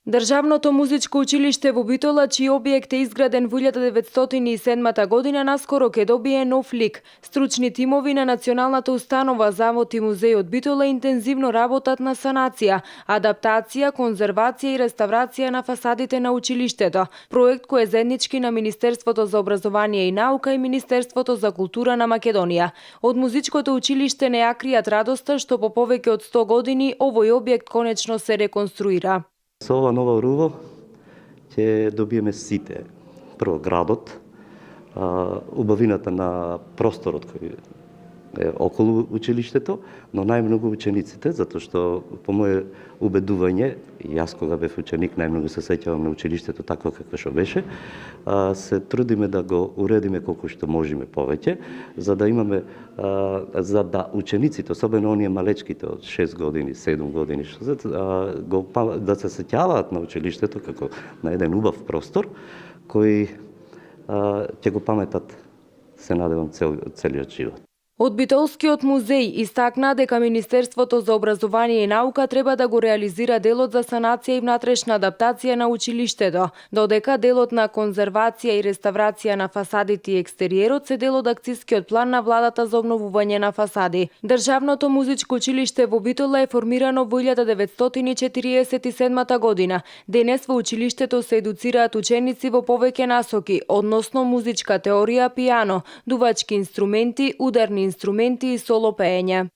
Државното музичко училиште во Битола, чиј објект е изграден во 1907 година, наскоро ќе добие нов лик. Стручни тимови на Националната установа Завод и музеј од Битола интензивно работат на санација, адаптација, конзервација и реставрација на фасадите на училиштето. Проект кој е заеднички на Министерството за образование и наука и Министерството за култура на Македонија. Од музичкото училиште не ја кријат радоста што по повеќе од 100 години овој објект конечно се реконструира. Со ова нова РУВО ќе добиеме сите. Прво градот, убавината на просторот кој е околу училиштето, но најмногу учениците, затоа што по мое убедување, јас кога бев ученик најмногу се сеќавам на училиштето такво какво што беше, се трудиме да го уредиме колку што можеме повеќе, за да имаме за да учениците, особено оние малечките од 6 години, 7 години, да се сеќаваат на училиштето како на еден убав простор кој ќе го паметат, се надевам, целиот живот. Од Битолскиот музеј истакна дека Министерството за образование и наука треба да го реализира делот за санација и внатрешна адаптација на училиштето, додека делот на конзервација и реставрација на фасадите и екстериерот се дел од акцискиот план на владата за обновување на фасади. Државното музичко училиште во Битола е формирано во 1947 година. Денес во училиштето се едуцираат ученици во повеќе насоки, односно музичка теорија, пијано, дувачки инструменти, ударни инструменти и соло пеење.